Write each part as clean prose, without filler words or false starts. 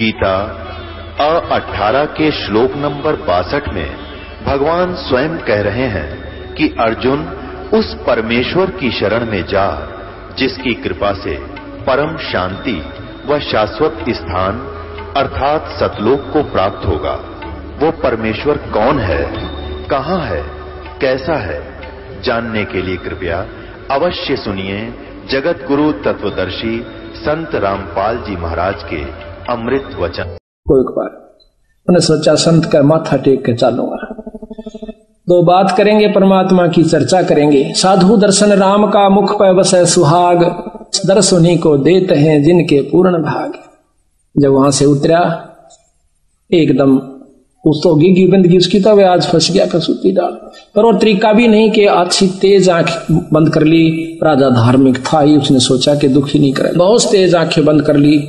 गीता 18 के श्लोक नंबर 62 में भगवान स्वयं कह रहे हैं कि अर्जुन उस परमेश्वर की शरण में जा जिसकी कृपा से परम शांति व शाश्वत स्थान अर्थात सतलोक को प्राप्त होगा। वो परमेश्वर कौन है, कहां है, कैसा है, जानने के लिए कृपया अवश्य सुनिए जगत गुरु तत्वदर्शी संत रामपाल जी महाराज के अमृत वचन। एक बार उन्हें सोचा संत का माथा टेक के चलूंगा, दो बात करेंगे, परमात्मा की चर्चा करेंगे। साधु दर्शन राम का मुख पर बसे सुहाग, दर्शनी को देते हैं जिनके पूर्ण भाग। जब वहां से उतरा एकदम उस तो गिगी बंदगी उसकी, तो वे आज फंस गया कसूती डाल पर। और तरीका भी नहीं कि अच्छी तेज आंख बंद कर ली। राजा धार्मिक था ही, उसने सोचा कि दुखी नहीं करे, बहुत तेज आंखें बंद कर ली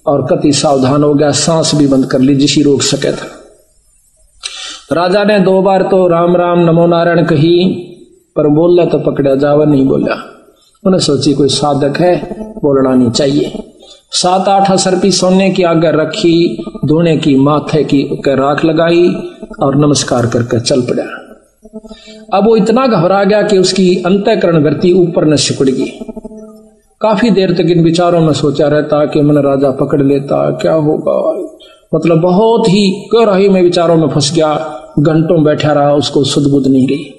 और कति सावधान हो गया, सांस भी बंद कर ली जिसी रोक सके था। राजा ने 2 बार तो राम राम नमो नारायण कही, पर बोला तो पकड़ा जावा, नहीं बोला। उन्हें सोची कोई साधक है, बोलना नहीं चाहिए। 7-8 सरपी सोने की आगे रखी, धोने की माथे की राख लगाई और नमस्कार करके चल पड़ा। अब वो इतना घबरा गया कि उसकी अंतःकरण वृत्ति ऊपर न सिकुड़ गई। काफी देर तक इन विचारों में सोचा रहता कि मन राजा पकड़ लेता, क्या होगा, मतलब बहुत ही गहराई में विचारों में फंस गया। घंटों बैठा रहा, उसको सुध बुध नहीं रही।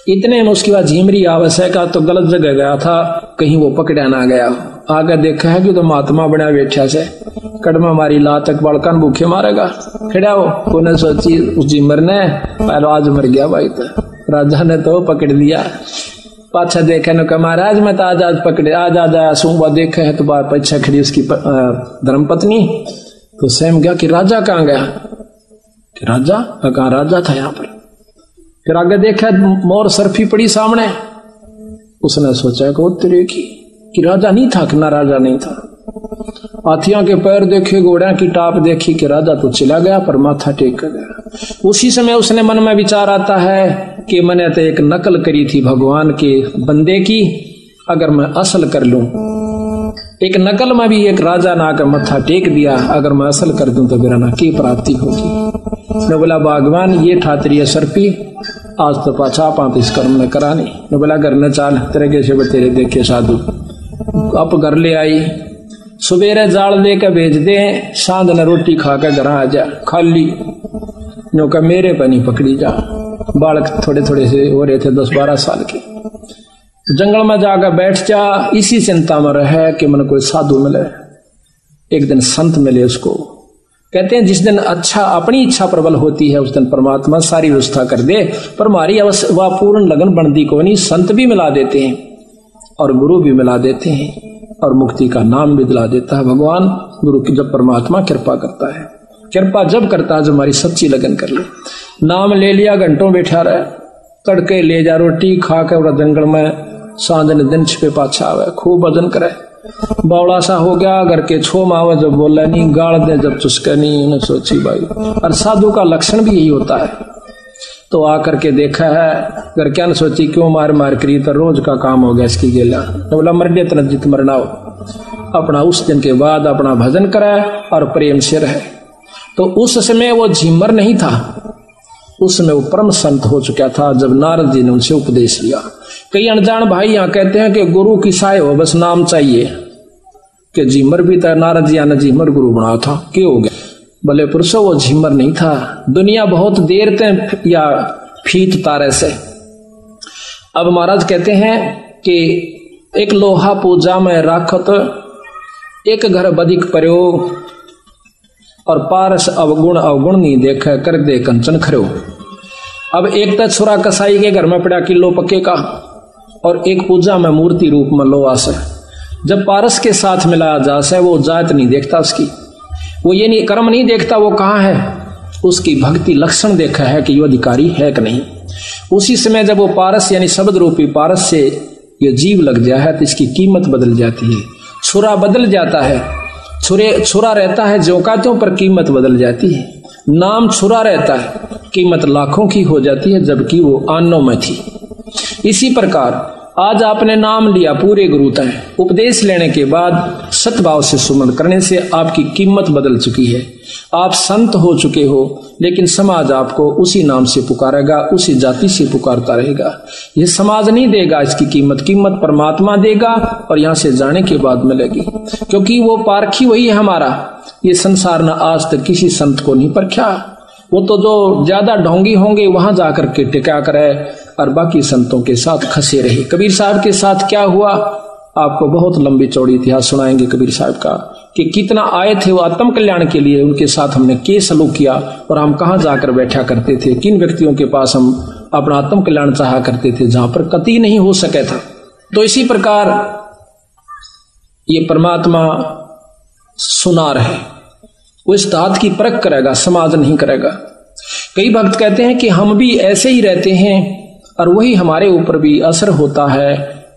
इतने में उसकी बात झीमरी आवश्यक का तो गलत जगह गया था, कहीं वो पकड़ा ना गया। आगे देखा है कि तो महात्मा बना बैठा से कड़मा मारी ला तक बड़कन भूखे मारेगा। खड़ा हो कोने सोची उस झीमर ने पहले आज मर गया भाई, तो राजा ने तो पकड़ लिया। पाछा देखे न कहा महाराज मैं तो आज पकड़े आज आया सुबह देखा है तो बार पीछे खड़ी उसकी धर्मपत्नी। तो स्वयं गया कि राजा कहाँ गया, कि राजा कहाँ, राजा था यहाँ पर। फिर आगे देखा मोर सरफी पड़ी सामने, उसने सोचा कि तेरे की कि राजा नहीं था, कि ना राजा नहीं था। हाथियों के पैर देखे, घोड़ियों की टाप देखी कि राजा तो चला गया, पर माथा टेक कर गया। उसी समय उसने मन में विचार आता है कि मैंने तो एक नकल करी थी भगवान के बंदे की, अगर मैं असल कर लूं, एक नकल में भी एक राजा ना आकर मत्था टेक दिया, अगर मैं असल कर दूं तो मेरा ना की प्राप्ति होगी। ने बोला भगवान ये ठातरी सरपी आज तो पाछा पाप इस कर्म में करानी। ने बोला घर न चाल तेरे कैसे तेरे देखे साधु। अब घर ले आई, सुबेरे जाल दे के भेज दे, सांझ न रोटी खा के घर आ जा, खाली नो का मेरे पर नहीं पकड़ी जा। बालक थोड़े थोड़े से हो रहे थे 10-12 साल के। जंगल में जाकर बैठ जा, इसी चिंता में रहे कि मन कोई साधु मिले, एक दिन संत मिले उसको। कहते हैं जिस दिन अच्छा अपनी इच्छा प्रबल होती है उस दिन परमात्मा सारी व्यवस्था कर दे, पर हमारी वह पूर्ण लगन बनती को नहीं। संत भी मिला देते हैं और गुरु भी मिला देते हैं और मुक्ति का नाम भी दिला देता है भगवान। गुरु की जब परमात्मा कृपा करता है, कृपा जब करता है जब हमारी सच्ची लगन कर ले। नाम ले लिया, घंटों बैठा रहे, तड़के ले जा रोटी खा के और जंगल में सांझ ने दिन छिपे पाछा आवे, खूब भजन करे। बावड़ा सा हो गया, घर के छो मावे जब बोला नहीं, गाड़ दे जब चुसके नहीं। उन्हें सोची भाई, और साधु का लक्षण भी यही होता है। तो आकर के देखा है, घर क्या न सोची क्यों मार मार करी, तो रोज का काम हो गया इसकी गेला। तो बोला मर गया तना जित मरना हो, अपना उस दिन के बाद अपना भजन करे और प्रेम से रहे। तो उस समय वो झिमर नहीं था, उसमें वो परम संत हो चुका था जब नारद जी ने उनसे उपदेश लिया। कई अनजान भाई यहाँ कहते हैं कि गुरु की साय हो, बस नाम चाहिए, कि झिमर भी था, नारद जी ने झिमर गुरु बनाया था, क्यों हो गया भले पुरुषों, वो झिमर नहीं था। दुनिया बहुत देर तक या फीत तारे से। अब महाराज कहते हैं कि एक लोहा पूजा में राखत, एक घर बदिक प्रयोग, और पारस अवगुण अवगुण नहीं देखे, कर दे कंचन खरो। अब एक तो छुरा कसाई के घर में पड़ा किलो पक्के का, और एक पूजा में मूर्ति रूप में लोहा से। जब पारस के साथ मिलाया जा से वो जात नहीं देखता उसकी, वो ये नहीं कर्म नहीं देखता वो कहाँ है, उसकी भक्ति लक्षण देखा है कि ये अधिकारी है कि नहीं। उसी समय जब वो पारस यानी शब्द रूपी पारस से ये जीव लग जाए है तो इसकी कीमत बदल जाती है, छुरा बदल जाता है। छुरा रहता है जो का त्यों, पर कीमत बदल जाती है। नाम छुरा रहता है, कीमत लाखों की हो जाती है, जबकि वो आनों में थी। इसी प्रकार आज आपने नाम लिया पूरे गुरु तय, उपदेश लेने के बाद सतभाव से सुमन करने से आपकी कीमत बदल चुकी है। आप संत हो चुके हो, लेकिन समाज आपको उसी नाम से पुकारेगा, उसी जाति से पुकारता रहेगा। यह समाज नहीं देगा इसकी कीमत परमात्मा देगा, और यहां से जाने के बाद मिलेगी, क्योंकि वो पारखी वही है हमारा। ये संसार ने आज तक किसी संत को नहीं परखा। वो तो जो ज्यादा ढोंगी होंगे वहां जाकर के टिका करे, और बाकी संतों के साथ खसे रहे। कबीर साहब के साथ क्या हुआ, आपको बहुत लंबी चौड़ी इतिहास सुनाएंगे कबीर साहब का, कि कितना आए थे वो आत्म कल्याण के लिए, उनके साथ हमने क्या सलूक किया, और हम कहां जाकर बैठा करते थे, किन व्यक्तियों के पास हम अपना आत्म कल्याण चाहा करते थे, जहां पर कतई नहीं हो सके था। तो इसी प्रकार ये परमात्मा सुनार है, वो इस दात की परख करेगा, समाज नहीं करेगा। कई भक्त कहते हैं कि हम भी ऐसे ही रहते हैं, और वही हमारे ऊपर भी असर होता है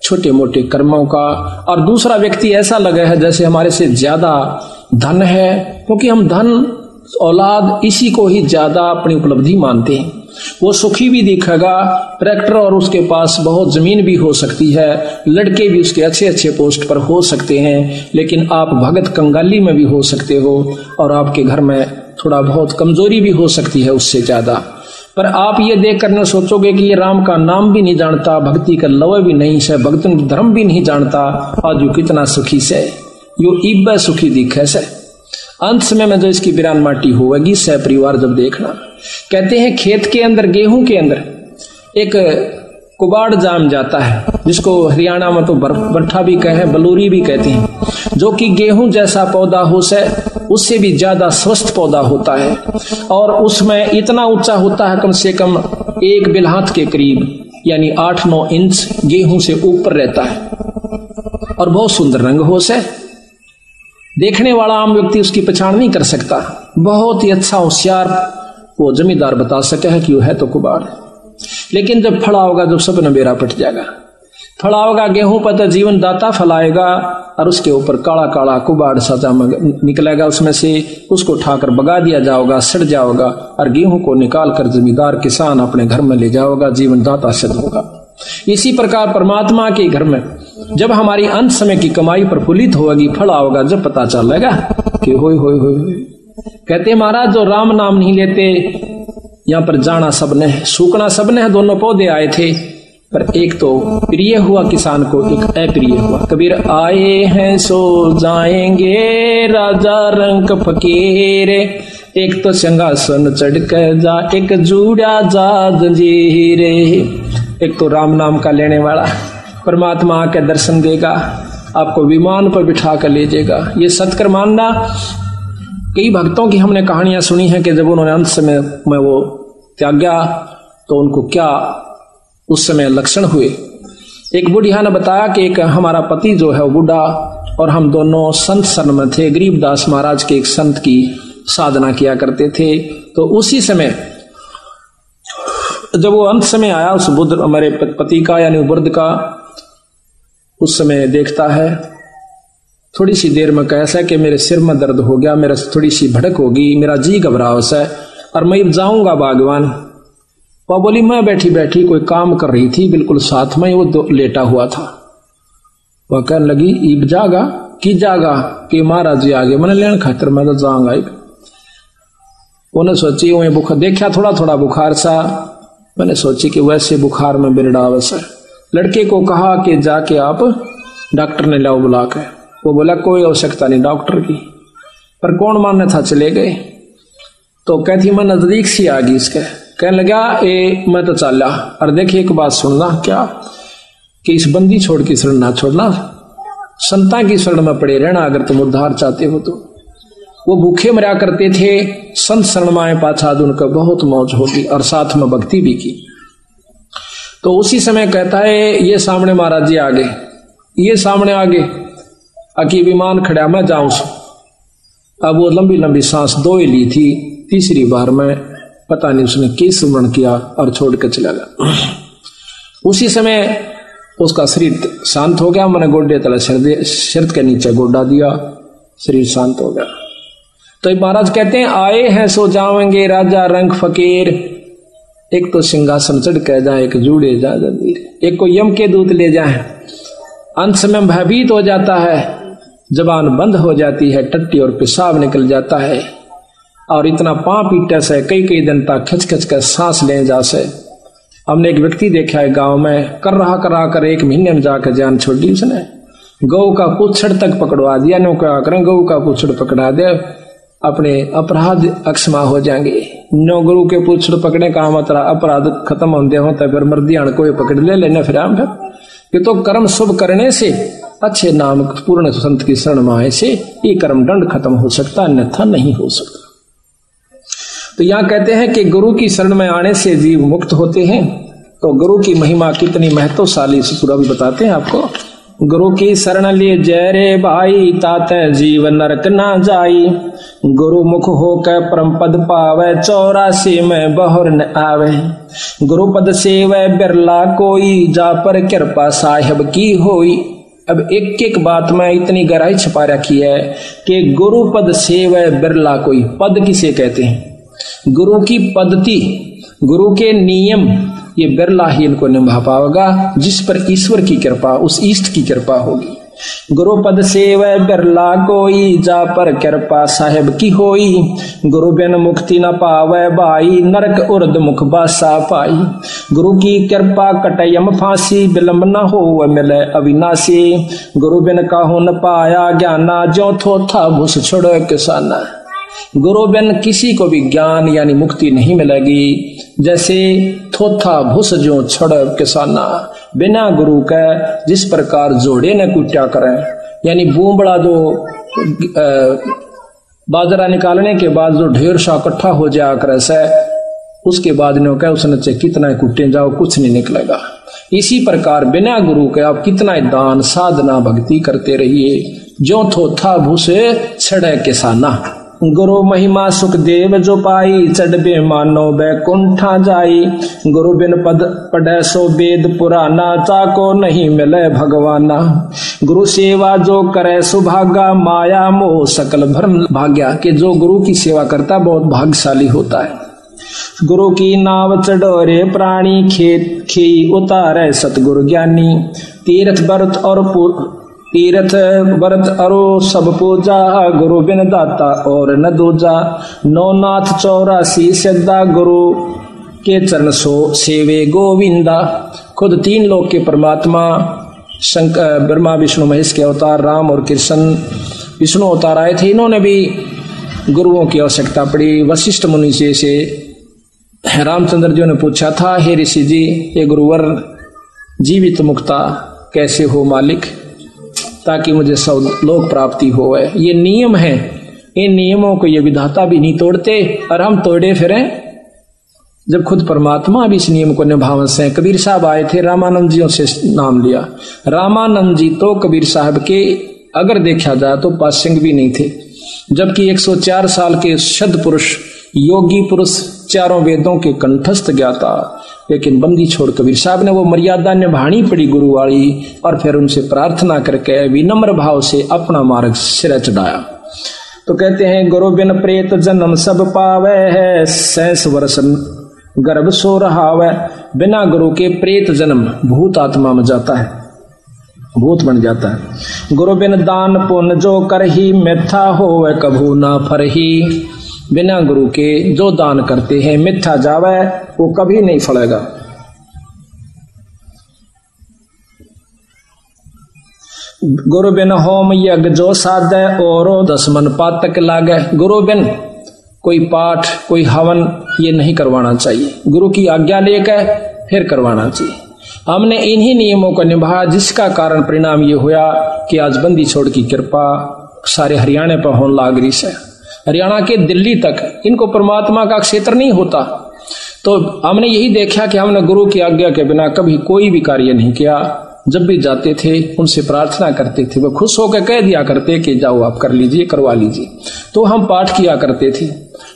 छोटे मोटे कर्मों का, और दूसरा व्यक्ति ऐसा लगा है जैसे हमारे से ज्यादा धन है, क्योंकि हम धन औलाद इसी को ही ज्यादा अपनी उपलब्धि मानते हैं। वो सुखी भी दिखेगा, ट्रैक्टर और उसके पास बहुत जमीन भी हो सकती है, लड़के भी उसके अच्छे अच्छे पोस्ट पर हो सकते हैं, लेकिन आप भगत कंगाली में भी हो सकते हो, और आपके घर में थोड़ा बहुत कमजोरी भी हो सकती है उससे ज्यादा। पर आप ये देख कर सोचोगे कि ये राम का नाम भी नहीं जानता, भक्ति का लव भी नहीं से, भक्तन धर्म भी नहीं जानता, आज यू कितना सुखी से, यो इब्बे सुखी दिखे से। अंत समय में जो इसकी बिरान माटी होगी सह परिवार जब देखना। कहते हैं खेत के अंदर, गेहूं के अंदर एक कुबाड़ जाम जाता है, जिसको हरियाणा में तो बट्ठा भी कहे, बलूरी भी कहते हैं, जो कि गेहूं जैसा पौधा हो से उससे भी ज्यादा स्वस्थ पौधा होता है, और उसमें इतना ऊंचा होता है कम से कम 1 बिलहात के करीब, यानी 8-9 इंच गेहूं से ऊपर रहता है, और बहुत सुंदर रंग हो से, देखने वाला आम व्यक्ति उसकी पहचान नहीं कर सकता। बहुत ही अच्छा होशियार वो जमींदार बता सके है कि वो है तो कुबाड़, लेकिन जब फड़ा होगा, जब सब नबेरा पट जाएगा, फड़ा होगा गेहूं पर तो जीवन दाता फलाएगा, और उसके ऊपर काला काला कुबाड़ सा निकलेगा, उसमें से उसको उठाकर बगा दिया जाओगा, सड़ जाओगा, और गेहूं को निकाल कर जमींदार किसान अपने घर में ले जाओगा, जीवन दाता सिद्ध होगा। इसी प्रकार परमात्मा के घर में जब हमारी अंत समय की कमाई प्रफुल्लित होगी, फला होगा, जब पता चलेगा कि होय होय होय। कहते महाराज जो राम नाम नहीं लेते, यहाँ पर जाना सबने है, सूखना सबने है, दोनों पौधे आए थे, पर एक तो प्रिय हुआ किसान को, एक अप्रिय हुआ। कबीर आए हैं सो जाएंगे राजा रंग फकीर, एक तो सिंहासन चढ़ कर जा, एक जूड़ा जा जंजीर। एक तो राम नाम का लेने वाला परमात्मा आके दर्शन देगा, आपको विमान पर बिठा कर ले जाएगा। ये सत्कर मानना। कई भक्तों की हमने कहानियां सुनी है कि जब उन्होंने अंत समय में वो त्यागा तो उनको क्या उस समय लक्षण हुए। एक बुढ़िया ने बताया कि एक हमारा पति जो है वो बूढ़ा, और हम दोनों संत शरण में थे, गरीबदास महाराज के एक संत की साधना किया करते थे। तो उसी समय जब वो अंत समय आया उस बुद्ध हमारे पति का यानी बुद्ध का, उस समय देखता है थोड़ी सी देर में कैसा कि मेरे सिर में दर्द हो गया, मेरा थोड़ी सी भड़क होगी, मेरा जी घबराहट है और मैं जाऊंगा बागवान। वह बोली मैं बैठी बैठी कोई काम कर रही थी, बिल्कुल साथ में वो लेटा हुआ था। वह कहने लगी ईब जागा की जागा कि महाराज जी आगे, मैंने लेने खातर मैं तो जाऊंगा। उन्हें सोची वही बुखार देखा, थोड़ा थोड़ा बुखार सा, मैंने सोची कि वैसे बुखार में बिरडावस है। लड़के को कहा कि जाके आप डॉक्टर ने लाओ बुला के। वो बोला कोई आवश्यकता नहीं डॉक्टर की, पर कौन मानने था, चले गए। तो कहती मैं नजदीक सी आ गई इसके, कहने लगा ए मैं तो चला, और देखिए एक बात सुनना क्या, कि इस बंदी छोड़ की शरण ना छोड़ना, संता की शरण में पड़े रहना अगर तुम उद्धार चाहते हो तो। वो भूखे मरा करते थे, संत शरण में आए पाछा उनका बहुत मौज होगी और साथ में भक्ति भी की। तो उसी समय कहता है ये सामने महाराज जी आगे, ये सामने आगे अकी विमान खड़ा मैं जाऊं। अब वो लंबी लंबी सांस दो ही ली थी, तीसरी बार में पता नहीं उसने किस सुमरण किया और छोड़ कर चला गया। उसी समय उसका शरीर शांत हो गया, मैंने गोड्डे तले सिर के नीचे गोड्डा दिया, शरीर शांत हो गया। तो महाराज कहते हैं आए हैं सो जाएंगे राजा रंग फकीर, एक तो सिंहासन चढ़ कह जाए, एक जूड़े जा जंजीर, एक को यम के दूत ले जाए। अंत में भयभीत हो जाता है, जबान बंद हो जाती है, टट्टी और पेशाब निकल जाता है, और इतना पां पीटे से कई कई दिन तक खच खच कर सांस ले जा से। हमने एक व्यक्ति देखा है गांव में, कर रहा कर 1 महीने में जाकर जान छोड़ दी उसने। गऊ का पुच्छड़ तक पकड़वा दिया, नो क्या करें, गऊ का पुच्छड़ पकड़ा दे, अपने अपराध अक्षमा हो जाएंगे। नो गुरु के पुच्छड़ पकड़े का मतलब अपराध खत्म होते हो, तो फिर मर्दियां कोई पकड़ ले लेना फिर हम फिर ये तो कर्म शुभ करने से, अच्छे नाम पूर्ण संत की शरण में आए से ये कर्म दंड खत्म हो सकता, अन्यथा नहीं हो सकता। तो यहाँ कहते हैं कि गुरु की शरण में आने से जीव मुक्त होते हैं। तो गुरु की महिमा कितनी महत्वशाली से पूरा भी बताते हैं आपको। गुरु की शरण लिए जय रे भाई, ताते जीव नरक ना जाई। गुरु मुख होकर परम पद पावे, 84 में बहुर न आवे। गुरु पद सेवै बिरला कोई, जा पर कृपा साहिब की होई। अब एक एक बात में इतनी गहराई छुपा रखी है कि गुरु पद सेवै बिरला कोई। पद किसे कहते हैं? गुरु की पद्धति, गुरु के नियम, ये बिरला ही इनको निभा पाएगा जिस पर ईश्वर की कृपा, उस इष्ट की कृपा होगी। गुरु पद सेवै बिरला कोई, जा पर कृपा साहेब की होई। गुरु बिन मुक्ति न पावै भाई, नरक उर्द मुख बासा पाई। गुरु की कृपा कटयम फांसी, विलंब न हो मिले अविनाशी। गुरु बिन काहू न पाया ज्ञाना, ज्यों थो था भूस छोड़ किसाना। गुरु बिन किसी को भी ज्ञान यानी मुक्ति नहीं मिलेगी, जैसे थोथा भूस जो छड़ किसाना। बिना गुरु के जिस प्रकार जोड़े न कुट्या करें, यानी बूंबड़ा जो बाजरा निकालने के बाद जो ढेर सा इकट्ठा हो जाया करे से, उसके बाद ने कह उसने कितना कुट्टे जाओ कुछ नहीं निकलेगा। इसी प्रकार बिना गुरु के आप कितना दान साधना भक्ति करते रहिए, जो थोथा भूस छड़े किसाना। गुरु महिमा सुख देव जो पाई, चढ़बे मानो बैकुंठा जाई। गुरु बिन पद पढ़े सो वेद पुराना, चाको नहीं मिले भगवाना। गुरु सेवा जो करे सुभागा, माया मोह सकल भ्रम भाग्या। कि जो गुरु की सेवा करता बहुत भाग्यशाली होता है। गुरु की नाव चढ़ोरे प्राणी, खेत खेई उतारे सतगुरु ज्ञानी। तीर्थ व्रत अरो सब पूजा, गुरु बिन दाता और न दूजा। नौनाथ 84 सिद्धा, गुरु के चरण सो सेवे गोविंदा। खुद 3 लोक के परमात्मा शंकर, ब्रह्मा विष्णु महेश के अवतार राम और कृष्ण विष्णु अवतार आए थे। इन्होंने भी गुरुओं की आवश्यकता पड़ी। वशिष्ठ मुनि से रामचंद्र जी ने पूछा था, हे ऋषि जी, ये गुरुवर जीवित मुक्ता कैसे हो मालिक, ताकि मुझे सब लोक प्राप्ति हो। ये नियम है, इन नियमों को ये विधाता भी नहीं तोड़ते और हम तोड़े फिरें, जब खुद परमात्मा भी इस नियम को निभावन से। कबीर साहब आए थे, रामानंद जियों से नाम लिया। रामानंद जी तो कबीर साहब के अगर देखा जाए तो पासंग भी नहीं थे, जबकि 104 साल के सद पुरुष योगी पुरुष, 4 वेदों के कंठस्थ ज्ञाता, लेकिन बंदी छोड़ कबीर साहब ने वो मर्यादा निभानी पड़ी गुरु वाली, और फिर उनसे प्रार्थना करके विनम्र भाव से अपना मार्ग सिर चढ़ाया। तो कहते हैं, गुरु बिन प्रेत जन्म सब पावे है, 6 वर्ष गर्भ सो रहावे। बिना गुरु के प्रेत जन्म भूत आत्मा में जाता है, भूत बन जाता है। गुरु बिन दान पुण्य जो करही, मिथ्या होवे कभू ना फरही। बिना गुरु के जो दान करते हैं मिथ्या जावे, वो कभी नहीं फलेगा। गुरु बिन होम यज्ञ जो साधे, और 10 मन पातक लागे। गुरु बिन कोई पाठ कोई हवन ये नहीं करवाना चाहिए, गुरु की आज्ञा लेकर फिर करवाना चाहिए। हमने इन्हीं नियमों को निभाया, जिसका कारण परिणाम ये हुआ कि आज बंदी छोड़ की कृपा सारे हरियाणा पर होने लाग रही है। हरियाणा के दिल्ली तक इनको परमात्मा का क्षेत्र नहीं होता। तो हमने यही देखा कि हमने गुरु की आज्ञा के बिना कभी कोई भी कार्य नहीं किया। जब भी जाते थे उनसे प्रार्थना करते थे, वो खुश होकर कह दिया करते कि जाओ आप कर लीजिए, करवा लीजिए। तो हम पाठ किया करते थे,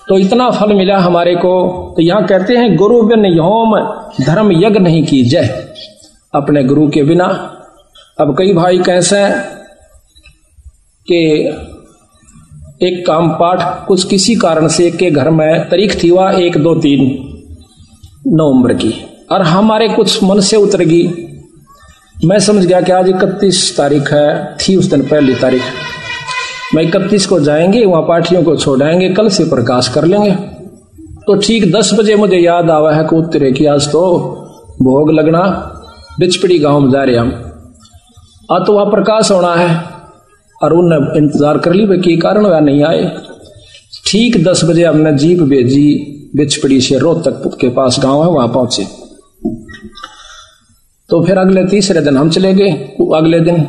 तो इतना फल मिला हमारे को। तो यहाँ कहते हैं, गुरु बिन होम धर्म यज्ञ नहीं कीजै, अपने गुरु के बिना। अब कई भाई कैसे कि एक काम पाठ कुछ किसी कारण से एक के घर में तारीख थी, वह 1 2 3 नवंबर की, और हमारे कुछ मन से उतरगी। मैं समझ गया कि आज 31 तारीख है, थी उस दिन पहली तारीख। मैं 31 को जाएंगे, वहां पार्टियों को छोड़ाएंगे, कल से प्रकाश कर लेंगे। तो ठीक 10 बजे मुझे याद आवा है कि उत्तरे की आज तो भोग लगना, बिचपड़ी गांव में जा रहे हम, आज तो वहां प्रकाश होना है। और उन्हें इंतजार कर ली कि कारण वह नहीं आए। ठीक 10 बजे हमने जीप भेजी बिचपड़ी से रोहतक के पास गांव है, वहां पहुंचे। तो फिर अगले तीसरे दिन हम चले गए। अगले दिन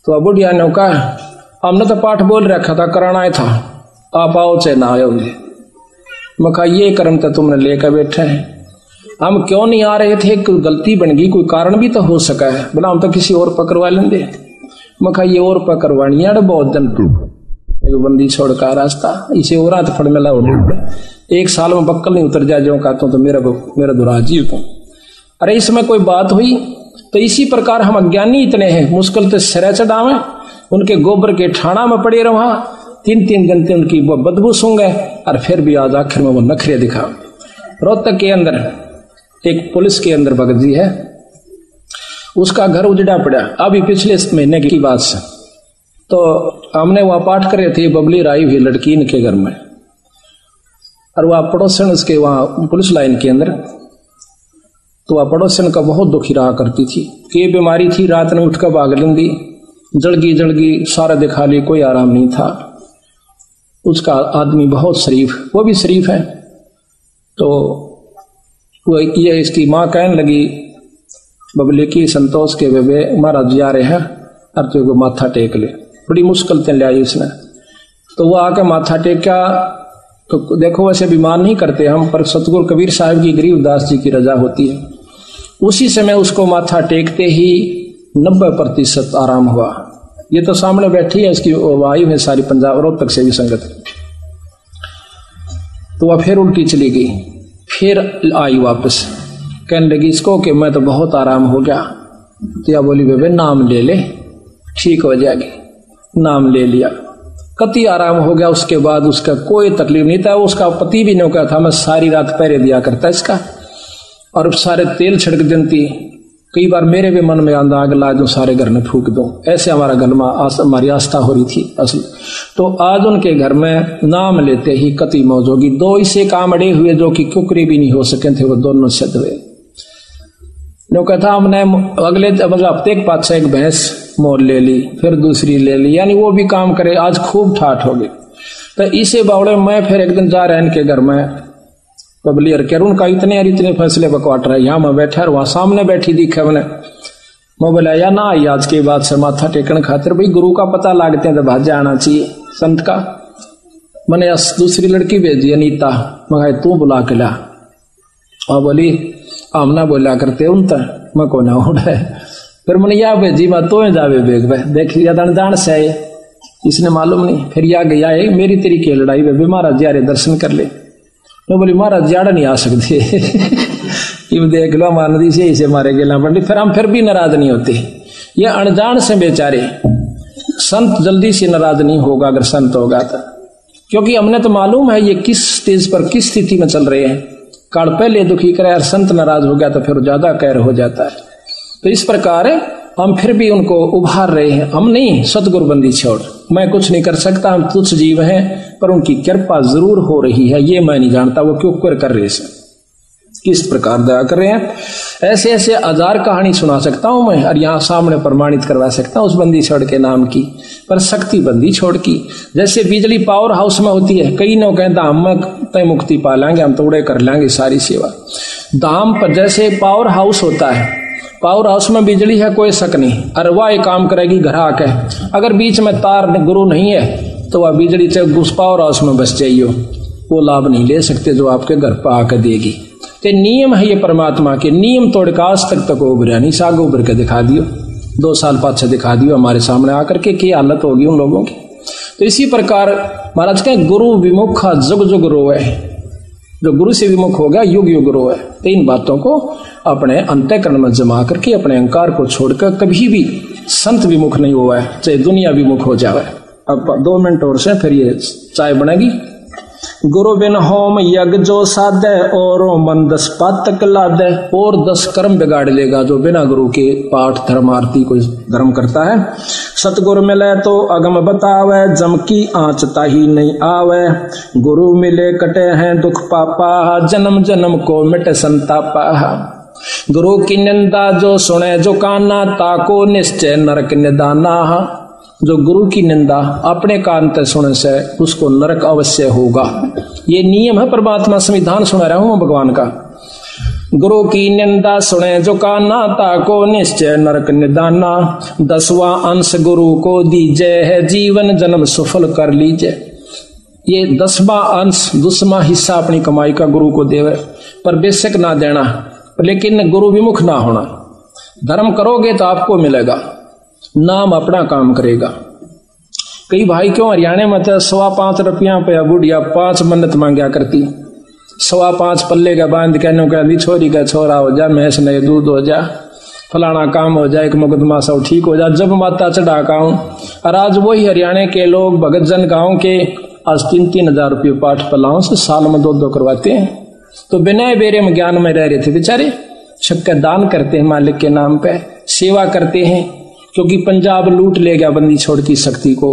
तो बुढ़िया ने कहा, हमने तो पाठ बोल रखा था, कराना था, आप आओ चाहे ना आओगे। मैं कहा ये कर्म तो तुमने लेकर बैठे हैं, हम क्यों नहीं आ रहे थे? कोई गलती बन गई, कोई कारण भी तो हो सका है, बोला हम तो किसी और पकड़वा लेंगे। मैं कहा ये और पकड़वानी है बहुत दिन बंदी छोड़कर रास्ता, इसे और रात फड़ मिला एक साल में बक्कल नहीं उतर जाए जो कहता हूं तो मेरा दुराजीव को। अरे इसमें कोई बात हुई? तो इसी प्रकार हम अज्ञानी इतने हैं, मुश्किल से सिरे चढ़ावे, उनके गोबर के ठाणा में पड़े रहा, 3-3 दिन उनकी वो बदबू सूंगे, और फिर भी आज आखिर में वो नखरे दिखा। रोहतक के अंदर एक पुलिस के अंदर भगत जी है, उसका घर उजड़ा पड़ा अभी पिछले महीने की बात से। तो हमने वहां पाठ करे थे, बबली राई हुई लड़की इनके घर में, और वह पड़ोसन उसके वहां पुलिस लाइन के अंदर। तो वह पड़ोसन का बहुत दुखी रहा करती थी कि बीमारी थी, रात में उठकर भाग लेंदी, जलगी सारा दिखा ली, कोई आराम नहीं था। उसका आदमी बहुत शरीफ, वो भी शरीफ है। तो वो ये इसकी माँ कहने लगी बबली की, संतोष के बेबे महाराज जी आ रहे हैं, और तो माथा टेक ले। बड़ी मुश्किल से ले आई उसने। तो वो आके माथा टेका। तो देखो वैसे बीमार नहीं करते हम, पर सतगुरु कबीर साहब की गरीबदास जी की रजा होती है। उसी समय उसको माथा टेकते ही 90% आराम हुआ। ये तो सामने बैठी है, इसकी वायु है सारी पंजाब रोहतक से भी संगत। तो वह फिर उल्टी चली गई, फिर आई वापस, कहने लगी इसको कि मैं तो बहुत आराम हो गया। तो या बोली बेबे नाम ले ले, ठीक हो जाएगी। नाम ले लिया, कति आराम हो गया। उसके बाद उसका कोई तकलीफ नहीं था। उसका पति भी नहीं कहा था, मैं सारी रात पहरे दिया करता इसका, और सारे तेल छिड़क देती। कई बार मेरे भी मन में आंदा आग ला दूं, सारे घर में फूक दूं, ऐसे हमारा घर में हमारी आस्था हो रही थी असल। तो आज उनके घर में नाम लेते ही कति मौज होगी। 2 इसे काम अड़े हुए जो कि कुकरी भी नहीं हो सके थे, वो दोनों सिद्ध हुए। जो कहता हमने अगले मतलब हफ्ते के पास एक भैंस मोल ले ली, फिर दूसरी ले ली, यानी वो भी काम करे। आज खूब ठाठ हो गई। तो इसे बावड़े मैं फिर एक दिन जा रहा इनके घर में, बबली और कह उनका इतने फैसले बकवाट रहे। यहाँ मैं बैठा, वहां सामने बैठी दिखे मैंने। मैं बोला या ना आई आज के बाद से माथा टेकन खातिर, भाई गुरु का पता लागते हैं तो भाज्य आना चाहिए संत का। मैंने दूसरी लड़की भेजी अनीता, मैं तू बुला के ला। और बोली हम ना बोला करते उन तक मैं को ना उड़े। फिर मैंने या भेजी मैं तो जावे बेग देख लिया दान से आए, इसने मालूम नहीं। फिर या गया है मेरी तेरी की लड़ाई में महाराज जी दर्शन कर ले। मैं बोली महाराज जाड़ा नहीं आ सकते इब देख लो हमारा नदी से इसे मारे गेला पड़ी। फिर हम फिर भी नाराज नहीं होते। ये अनजान से बेचारे संत जल्दी से नाराज नहीं होगा अगर संत होगा तो, क्योंकि हमने तो मालूम है ये किस स्टेज पर किस स्थिति में चल रहे हैं। काल पहले दुखी करे और संत नाराज हो गया तो फिर ज्यादा कहर हो जाता है। तो इस प्रकार हम फिर भी उनको उभार रहे हैं। हम नहीं सतगुरु बंदी छोड़, मैं कुछ नहीं कर सकता, हम तुच्छ जीव हैं, पर उनकी कृपा जरूर हो रही है। ये मैं नहीं जानता वो क्यों कर रहे हैं, किस प्रकार दया कर रहे हैं। ऐसे ऐसे हजार कहानी सुना सकता हूं मैं, और यहाँ सामने प्रमाणित करवा सकता हूं उस बंदी छोड़ के नाम की, पर शक्ति बंदी छोड़ की। जैसे बिजली पावर हाउस में होती है, कई लोग कहते हम तय मुक्ति पा लेंगे, हम तोड़े कर लेंगे सारी सेवा। धाम पर जैसे पावर हाउस होता है, पावर हाउस में बिजली है कोई शक नहीं, और वह एक काम करेगी घर आके। अगर बीच में तार गुरु नहीं है तो वह बिजली से उस पावर हाउस में बस जाइए, वो लाभ नहीं ले सकते जो आपके घर पर आकर देगी। तो नियम है ये परमात्मा के, नियम तोड़ का आज तक उभरा नहीं। साग उभर के दिखा दियो, 2 साल पाछे दिखा दियो हमारे सामने आकर के क्या हालत होगी उन लोगों की। तो इसी प्रकार महाराज कहें गुरु विमुखा जुग जुग रोए, जो गुरु से विमुख हो गया युग युग रोए। तो इन बातों को अपने अंतःकरण में जमा करके अपने अहंकार को छोड़कर कभी भी संत विमुख नहीं हुआ है, चाहे दुनिया विमुख हो जाए। अब 2 मिनट और से फिर ये चाय बनेगी। गुरु बिन होम यज्ञ जो साधे और मन 10 पातक लादे, और 10 कर्म बिगाड़ लेगा जो बिना गुरु के पाठ धर्म आरती कोई धर्म करता है। सतगुरु मिले तो अगम बतावे, जम की आँच ताही नहीं आवे। गुरु मिले कटे हैं दुख पापा, जन्म जन्म को मिटे संतापा। गुरु की निंदा जो सुने जो काना, ताको निश्चय नरक निदाना। जो गुरु की निंदा अपने कान से सुने से उसको नरक अवश्य होगा। ये नियम है, परमात्मा संविधान सुना रहा हूं भगवान का। गुरु की निंदा सुने जो काना, ताको निश्चय नरक निदाना। 10वां अंश गुरु को दीजे है, जीवन जन्म सफल कर लीजिए। ये 10वां अंश 10वां हिस्सा अपनी कमाई का गुरु को देवे, पर बेशक ना देना, लेकिन गुरु विमुख ना होना। धर्म करोगे तो आपको मिलेगा, नाम अपना काम करेगा। कई भाई क्यों हरियाणा में तो 5.25 रुपया पे बुढ़िया 5 मन्नत मांगया करती, 5.25 पल्ले का बांध कहने कहती छोरी का छोरा हो जा, भैंस नहीं दूध हो जा, फलाना काम हो जाए, एक मुकदमा सब ठीक हो जा, जब माता चढ़ा गाँव। और आज वही हरियाणा के लोग भगत जन गाँव के आज 3-3 हजार रुपये पाठ पलाओं से साल में 2-2 करवाते हैं। तो बिना बेरे में ज्ञान में रह रहे थे बेचारे। सबका दान करते हैं मालिक के नाम पे, सेवा करते हैं, क्योंकि पंजाब लूट ले गया बंदी छोड़ की शक्ति को।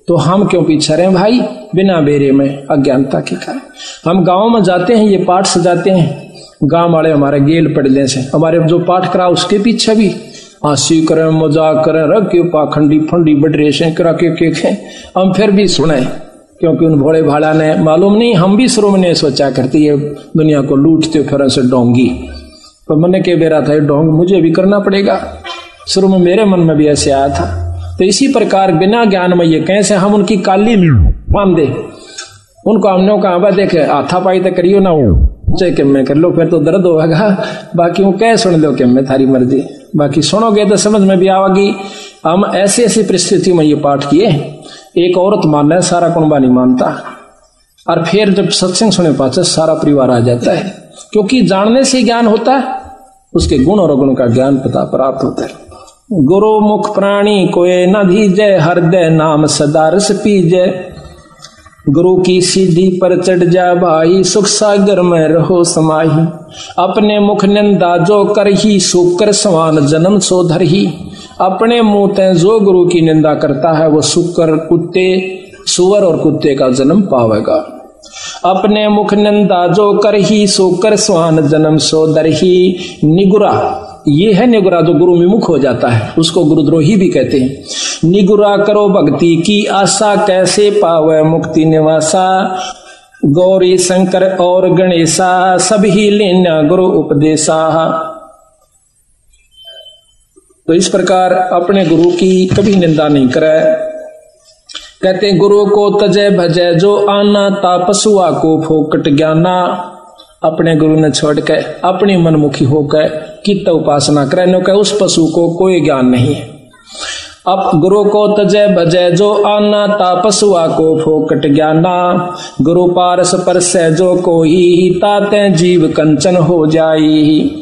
तो हम क्यों पीछे रहे भाई बिना बेरे में, अज्ञानता के कारण। हम गांव में जाते हैं, ये पाठ सजाते हैं, गांव वाले हमारे गेल पड़ने से हमारे जो पाठ करा उसके पीछे भी हंसी करें, मजाक करें, रख के पाखंडी फंडी बडरे से करा के हम फिर भी सुने, क्योंकि उन भोले भाड़ा ने मालूम नहीं, हम भी शुरू में सोचा करती है दुनिया को लूटते फिर से डोंगी। तो मैंने के बेरा था डोंग मुझे भी करना पड़ेगा, शुरू में मेरे मन में भी ऐसे आया था। तो इसी प्रकार बिना ज्ञान में ये कैसे हम उनकी काली बांध दे, उनको हमने कहा देखे हाथा पाई तो करियो ना हो, चाहे कि मैं कर लो फिर तो दर्द होगा, बाकी वो कह सुन लो कि मैं थारी मर्जी, बाकी सुनोगे तो समझ में भी आवेगी। हम ऐसी ऐसी परिस्थिति में ये पाठ किए, एक औरत मानना है सारा कुंबा नहीं मानता, और फिर जब सत्संग सुने पाचे सारा परिवार आ जाता है, क्योंकि जानने से ज्ञान होता है, उसके गुण और अवगुण का ज्ञान पता प्राप्त होता है। गुरु मुख प्राणी कोय न धीजय, हृदय नाम सदा रस पीजय। गुरु की सीधी पर चढ़ जा भाई, सुख सागर में रहो समाही। अपने मुख निंदा जो कर ही, सुकर समान जन्म सो धर ही। अपने मुंह ते जो गुरु की निंदा करता है वो सुकर कुत्ते सुअर और कुत्ते का जन्म पावेगा। अपने मुख निंदा जो कर ही, सोकर स्वान जन्म सो दर ही। निगुरा, ये है निगुरा जो गुरु विमुख हो जाता है, उसको गुरुद्रोही भी कहते हैं। निगुरा करो भक्ति की आशा, कैसे पावे मुक्ति निवासा। गौरी शंकर और गणेशा, सभी लेना गुरु उपदेशा। तो इस प्रकार अपने गुरु की कभी निंदा नहीं करे। कहते गुरु को तजय भजय जो आना, तापसुआ को फोकट ज्ञाना। अपने गुरु ने छोड़ के अपनी मनमुखी होकर कित उपासना करे, के उस पशु को कोई ज्ञान नहीं है। अब गुरु को तजय भजय जो आना, तापसुआ को फोकट ज्ञाना। गुरु पारस पर से जो कोई, ताते जीव कंचन हो जाई।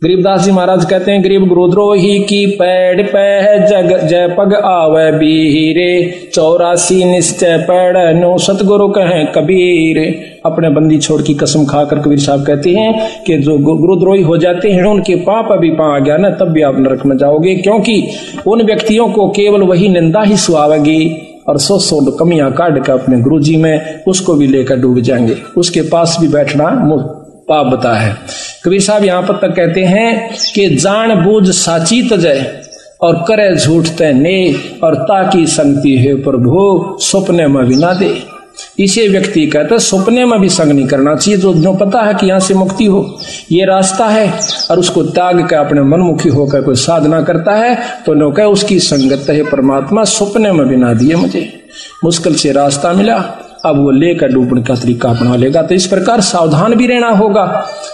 गरीबदास जी महाराज कहते हैं गरीब गुरुद्रोही की पैड़ पे जग जय पग आवे बीरे। 84 निश्चय पैड़ नो सतगुरु कहें कबीर। अपने बंदी छोड़ की कसम खाकर कबीर साहब कहते हैं कि जो गुरुद्रोही हो जाते हैं उनके पाप अभी पा गया ना, तब भी आप नरक में जाओगे, क्योंकि उन व्यक्तियों को केवल वही निंदा ही सुहावेगी और 100 कमियां काट कर अपने गुरु जी में उसको भी लेकर डूब जाएंगे। उसके पास भी बैठना पाप बता है। कबीर साहब यहाँ पर तक कहते हैं कि जान बूझ साची तजय और करे झूठ तय ने, और ताकि संगति है प्रभु सपने में भी ना दे। इसे व्यक्ति कहते सपने में भी संग नहीं करना चाहिए, जो पता है कि यहाँ से मुक्ति हो ये रास्ता है, और उसको त्याग कर अपने मनमुखी होकर कोई साधना करता है तो नो कह उसकी संगत है परमात्मा सपने में भी ना दिए। मुझे मुश्किल से रास्ता मिला, अब वो लेकर डूबने का तरीका अपना लेगा। तो इस प्रकार सावधान भी रहना होगा।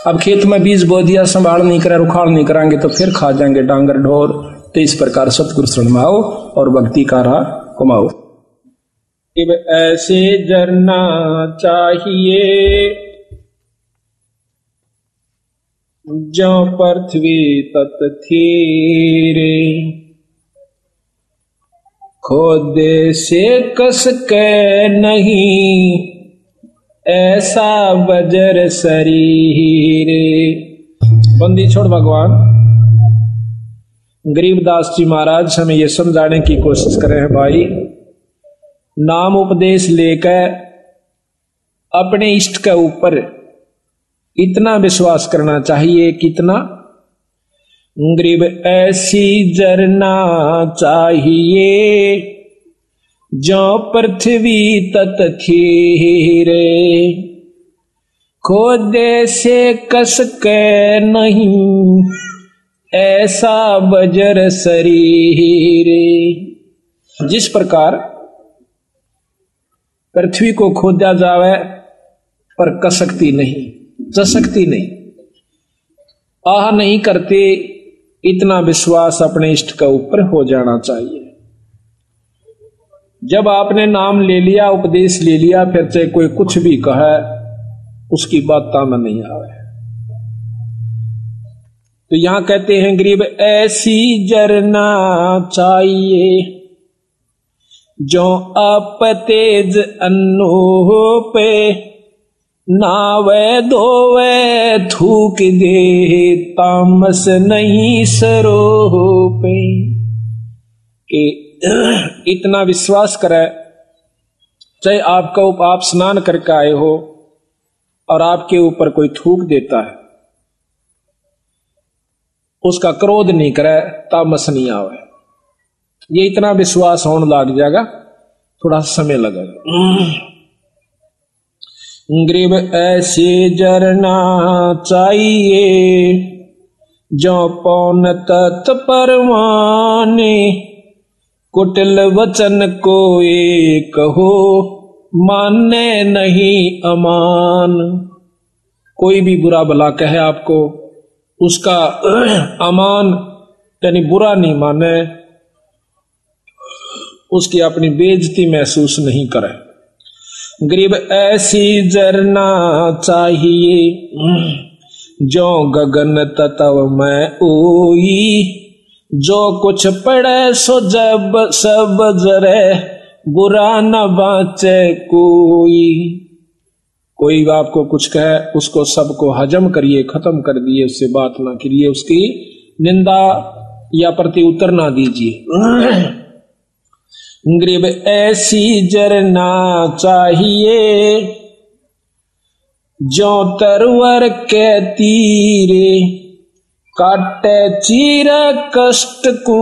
अब खेत में बीज बो दिया, संभाल नहीं करे, रुखाड़ नहीं कराएंगे तो फिर खा जाएंगे डांगर ढोर। तो इस प्रकार सतगुरु शरण में आओ और भक्ति का राह कमाओ। ऐसे जरना चाहिए जो पृथ्वी तत थीरे, खोदे से कस के नहीं ऐसा बजर शरीर। बंदी छोड़ भगवान गरीबदास जी महाराज हमें यह समझाने की कोशिश कर रहे हैं, भाई नाम उपदेश लेकर अपने इष्ट के ऊपर इतना विश्वास करना चाहिए, कितना गरीब ऐसी जरना चाहिए जो पृथ्वी तत थीरे, खोदे से कस के नहीं ऐसा बजर शरीर। जिस प्रकार पृथ्वी को खोदा जावे पर कसकती नहीं, चसकती नहीं, आह नहीं करते, इतना विश्वास अपने इष्ट के ऊपर हो जाना चाहिए। जब आपने नाम ले लिया, उपदेश ले लिया, फिर चाहे कोई कुछ भी कहे उसकी बात में नहीं आवे। तो यहां कहते हैं गरीब ऐसी जरना चाहिए जो आप तेज अन्नो पे, नावे धोवे थूक दे तामस नहीं सरो पे। कि इतना विश्वास करे, चाहे आप स्नान करके आए हो और आपके ऊपर कोई थूक देता है, उसका क्रोध नहीं करे, तामस नहीं आवे। ये इतना विश्वास होने लग जाएगा, थोड़ा समय लगेगा। गरीब ऐसे जरना चाहिए जो पौन तत् परवाने, कुटिल वचन को एक हो माने नहीं अमान। कोई भी बुरा भला कहे आपको, उसका अमान यानी बुरा नहीं माने, उसकी अपनी बेइज्जती महसूस नहीं करे। गरीब ऐसी जरना चाहिए जो गगन तत्व में ओई, जो कुछ पड़े सो जब सब जरे बुरा न बाचे कोई। कोई आपको कुछ कहे, उसको सबको हजम करिए, खत्म कर दिए, उससे बात ना करिए, उसकी निंदा या प्रति उत्तर ना दीजिए। गरीब ऐसी जरना चाहिए जो तरवर के तीरे, काटे चीरा कष्ट को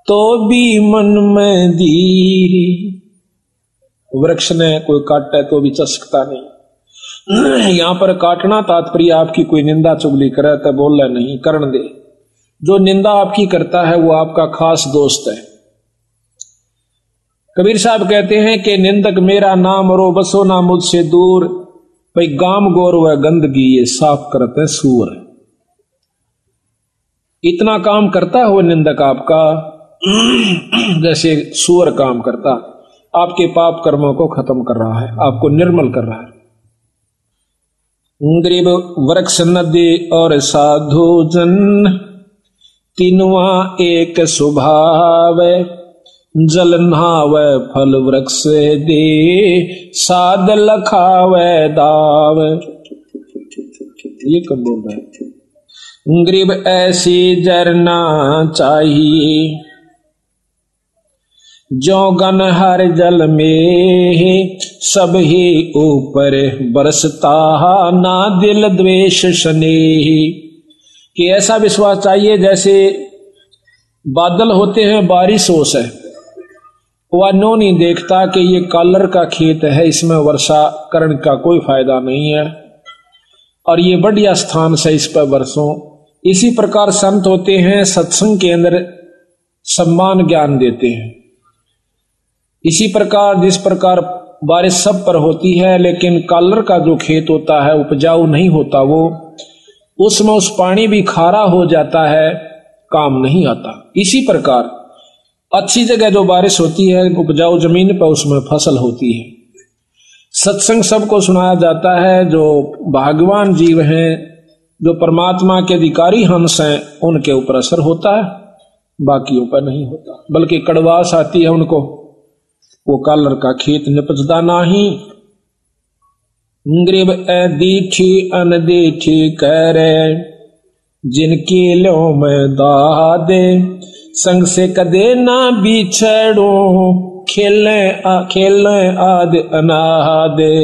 तो भी मन में धीरे। वृक्ष ने कोई काटे तो भी चसकता नहीं। यहां पर काटना तात्पर्य आपकी कोई निंदा चुगली करे तो बोले नहीं, करण दे। जो निंदा आपकी करता है वो आपका खास दोस्त है। कबीर साहब कहते हैं कि निंदक मेरा नाम रो बसो ना मुझसे दूर, भाई गाम गोर व गंदगी ये साफ करते सूर। इतना काम करता है वो निंदक आपका जैसे सूअर काम करता, आपके पाप कर्मों को खत्म कर रहा है, आपको निर्मल कर रहा है। गरीब वृक्ष नदी और साधु जन तीनवा एक स्वभाव, जल नहावे फल वृक्ष दे साध लखावे दाव। ये कब बोल रहा है? गरीब ऐसी जरना चाहिए जो गन हर जल में सब ही ऊपर बरसता ना दिल द्वेष स्नेह। कि ऐसा विश्वास चाहिए जैसे बादल होते हैं, बारिश होश है, वह नो नहीं देखता कि ये कालर का खेत है, इसमें वर्षा करने का कोई फायदा नहीं है और ये बढ़िया स्थान से इस पर बरसों। इसी प्रकार संत होते हैं, सत्संग के अंदर सम्मान ज्ञान देते हैं। इसी प्रकार जिस प्रकार बारिश सब पर होती है, लेकिन कालर का जो खेत होता है उपजाऊ नहीं होता, वो उसमें उस पानी भी खारा हो जाता है, काम नहीं आता। इसी प्रकार अच्छी जगह जो बारिश होती है, उपजाऊ जमीन पर, उसमें फसल होती है। सत्संग सबको सुनाया जाता है। जो भाग्यवान जीव हैं, जो परमात्मा के अधिकारी हंस हैं, उनके ऊपर असर होता है, बाकियों पर नहीं होता। बल्कि कड़वास आती है उनको, वो कालर का खेत निपजदा नहीं, ग्रीब दीठी अनदीठी करे, जिनकी लो में दादे, संग से कदे ना बिछड़ो, खेले आद अनादे।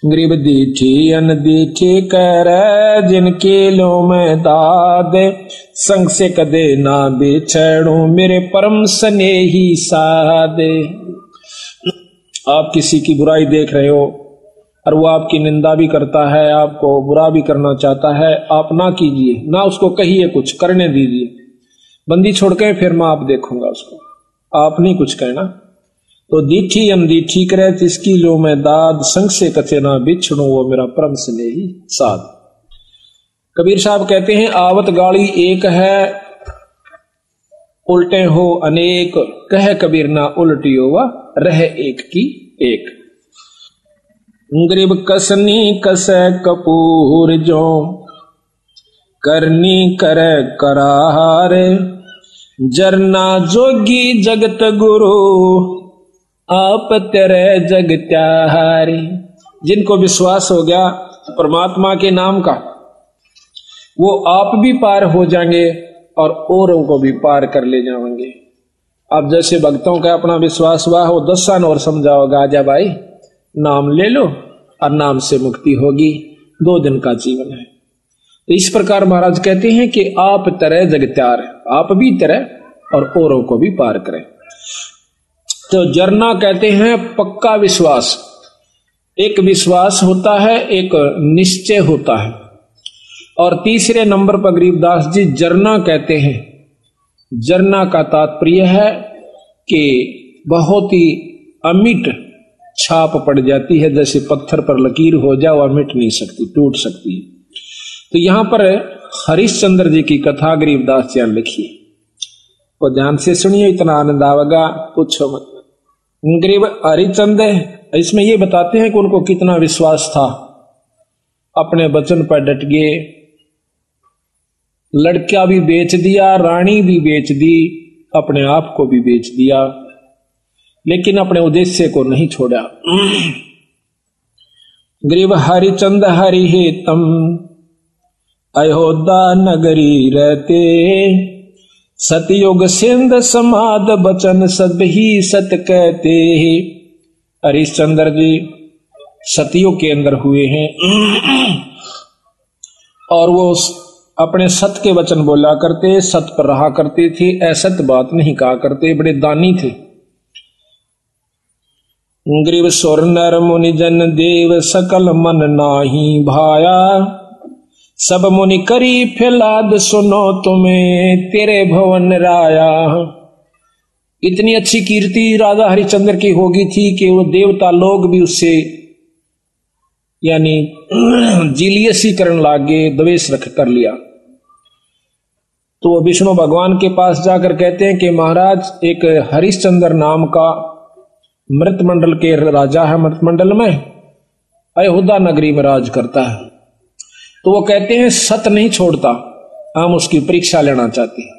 ग्रीब दीठी अनदीठी करे, जिनकी लो में दादे, संग से कदे ना बिछड़ो, मेरे परम स्नेही सादे। आप किसी की बुराई देख रहे हो और वो आपकी निंदा भी करता है, आपको बुरा भी करना चाहता है, आप ना कीजिए, ना उसको कहिए, कुछ करने दीजिए। बंदी छोड़ के फिर मैं आप देखूंगा उसको, आप नहीं कुछ कहना। तो दीठी अनदीठी करे, जिसकी लो में दाद, संग से कथे ना बिछड़ो, वो मेरा परम स्नेही साध। कबीर साहब कहते हैं, आवत गाड़ी एक है, उल्टे हो अनेक, कह कबीर ना उल्टियो वा, रह एक की एक। ग्रीब कसनी कसे कपूर जो, करनी करे करारे, जरना जोगी जगत गुरु, आप तेरे जग त्यारे। जिनको विश्वास हो गया परमात्मा के नाम का, वो आप भी पार हो जाएंगे और औरों को भी पार कर ले जाएंगे। अब जैसे भक्तों का अपना विश्वास हुआ हो, 10 साल और समझाओगा, आजा भाई नाम ले लो और नाम से मुक्ति होगी, 2 दिन का जीवन है। तो इस प्रकार महाराज कहते हैं कि आप तरह जग त्यार, आप भी तरह और औरों को भी पार करें। तो जरना कहते हैं पक्का विश्वास, एक विश्वास होता है, एक निश्चय होता है। और तीसरे नंबर पर गरीबदास जी जरना कहते हैं। जरना का तात्पर्य है कि बहुत ही अमिट छाप पड़ जाती है, जैसे पत्थर पर लकीर हो जाए, वह मिट नहीं सकती, टूट सकती है। तो यहां पर हरिश्चंद्र जी की कथा गरीबदास जी लिखी, तो ध्यान से सुनिए, इतना आनंद आवेगा पूछो मत। गरीब हरिश्चंद्र इसमें ये बताते हैं कि उनको कितना विश्वास था, अपने वचन पर डट गए, लड़का भी बेच दिया, रानी भी बेच दी, अपने आप को भी बेच दिया, लेकिन अपने उद्देश्य को नहीं छोड़ा। ग्रीब हरिचंद हरि हेतम, अयोध्या नगरी रहते, सतयुग सिंध समाद बचन सब ही सत कहते। हरिश्चंद्र जी सतयुग के अंदर हुए हैं और वो अपने सत के वचन बोला करते, सत पर रहा करते थे, असत बात नहीं कहा करते, बड़े दानी थे। ग्रीव सुर नर मुनि जन देव, सकल मन नाही भाया, सब मुनि करी फैलाद, सुनो तुम्हें तेरे भवन राया। इतनी अच्छी कीर्ति राजा हरिश्चंद्र की होगी थी कि वो देवता लोग भी उससे यानी जीलियसी करने लागे, द्वेष रख कर लिया। तो वो विष्णु भगवान के पास जाकर कहते हैं कि महाराज, एक हरिश्चंद्र नाम का मृतमंडल के राजा है, मृतमंडल में अयोध्या नगरी में राज करता है। तो वो कहते हैं सत नहीं छोड़ता, हम उसकी परीक्षा लेना चाहते हैं।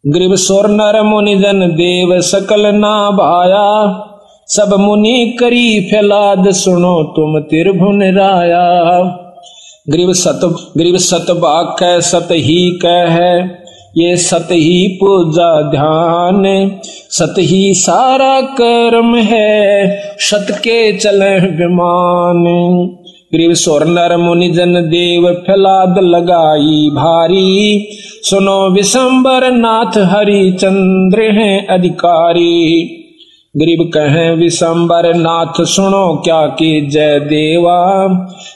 ग्रीव सोर नर मुनि जन देव, सकल ना भाया, सब मुनि करी फैलाद, सुनो तुम त्रिभुवन राया। ग्रीव सत बाक है, सत ही कह है, ये सत ही पूजा ध्यान, सत ही सारा कर्म है, सत के चले विमान। ग्रीव सोर नर मुनि जन देव, फैलाद लगाई भारी, सुनो विशंबर नाथ हरिचंद्र हैं अधिकारी। गरीब कहें विशंबर नाथ, सुनो क्या कि जय देवा,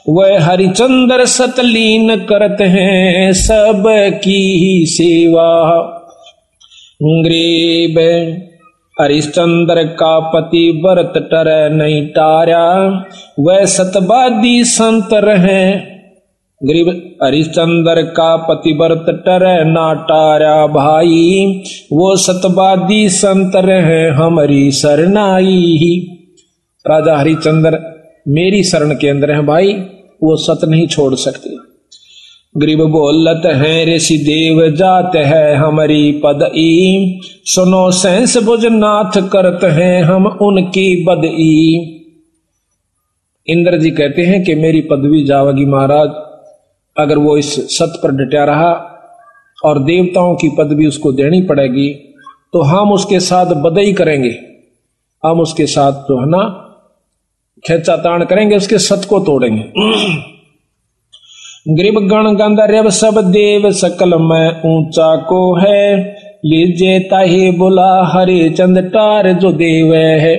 वह हरिचंद्र सतलीन करते हैं सब की ही सेवा। गरीब हरिश्चंद्र का पति व्रत टर नहीं टारा, वह सतवादी संत रहे। गरीब हरिश्चंद्र का पतिव्रत टर ना टारा भाई, वो सतवादी संत रहे हमारी शरणाई। राजा हरिश्चंद्र मेरी शरण के अंदर है भाई, वो सत नहीं छोड़ सकते। गरीब बोलत है ऋषि देव, जात है हमारी पदई, सुनो सहस भुज नाथ करत हैं हम उनकी बदई। इंद्र जी कहते हैं कि मेरी पदवी जावगी महाराज, अगर वो इस सत पर डटा रहा और देवताओं की पदवी उसको देनी पड़ेगी तो हम उसके साथ बदई करेंगे, हम उसके साथ जो है ना खेचातान करेंगे, उसके सत को तोड़ेंगे। ग्रीब गण गंधर्व सब देव सकल में ऊंचा को है, लीजे ताही बुला हरे चंद टार जो देव है।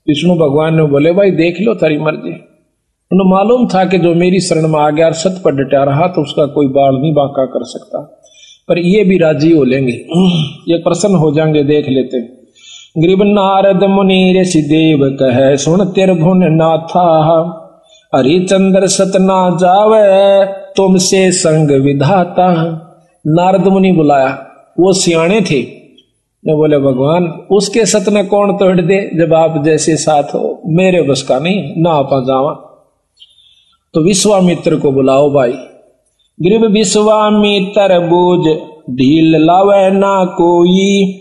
विष्णु भगवान ने बोले भाई देख लो तारी मर्जी। उन्हें मालूम था कि जो मेरी शरण में आ गया और सत पर डटा रहा तो उसका कोई बाल नहीं बांका कर सकता, पर ये भी राजी हो लेंगे, ये प्रसन्न हो जाएंगे, देख लेते। ग्रीब नारद मुनि ऋषि देव कहे सुन तिरभुन नाथा, हरिचंद्र सतना जावे तुमसे संग विधाता। नारद मुनि बुलाया, वो सियाणे थे, ने बोले भगवान उसके सतना कौन तोड़ दे, जब आप जैसे साथ हो, मेरे बस का नहीं, ना आपा जावा। तो विश्वामित्र को बुलाओ भाई। ग्रीब विश्वामित्र बूझ ढील लावे ना कोई,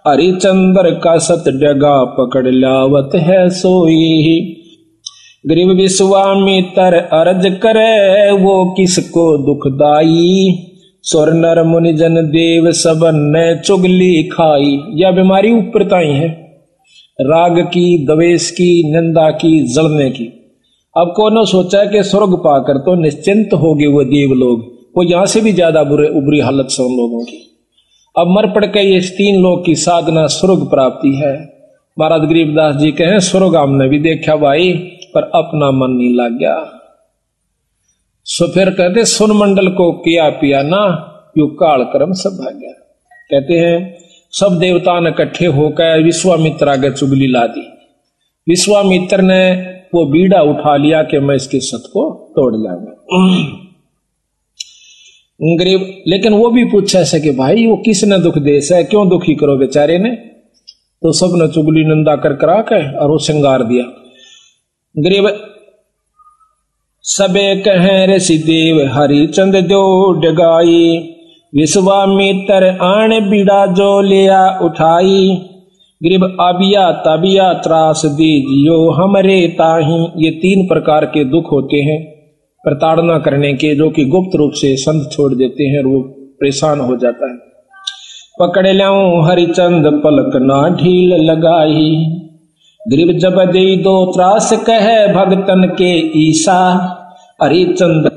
हरिचंद्र का सत डगा पकड़ लावत है सोई। ग्रीब विश्वामित्र अर्ज करे वो किसको दुखदाई, स्वर नर मुनि जन देव सबन ने चुगली खाई। यह बीमारी ऊपरताई है, राग की, द्वेष की, निंदा की, जलने की। अब कौन सोचा कि स्वर्ग पाकर तो निश्चिंत हो गए वो देव लोग, वो यहां से भी ज्यादा बुरी हालत से उन लोगों की। अब मर पड़ के ये 3 लोग की साधना स्वर्ग प्राप्ति है। महाराज गरीबदास जी कहें स्वर्ग हमने भी देखा भाई, पर अपना मन नहीं लग गया। सो फिर कहते सुन मंडल को किया पिया ना, यू काल कर्म सब भाग्या। कहते हैं सब देवता ने इकट्ठे होकर विश्वामित्र आगे चुगली ला दी। विश्वामित्र ने वो बीड़ा उठा लिया कि मैं इसके सत को तोड़ लाऊंगा। गरीब लेकिन वो भी पूछा ऐसे कि भाई वो किसने दुख देश है, क्यों दुखी करो बेचारे ने। तो सब ने चुगली निंदा कर करा के और वो श्रृंगार दिया। गरीब सबे कहें ऋषि देव हरिचंद जो डगाई, विश्वामित्र आने बीड़ा जो लिया उठाई। गरीब अबिया तबिया त्रास दीजियो हमरे ताही। ये 3 प्रकार के दुख होते हैं प्रताड़ना करने के, जो कि गुप्त रूप से संत छोड़ देते हैं और वो परेशान हो जाता है। पकड़ लाऊं हरिचंद पलक ना ढील लगाई, गरीब जब दे दो त्रास कहे भगतन के ईसा। हरिचंद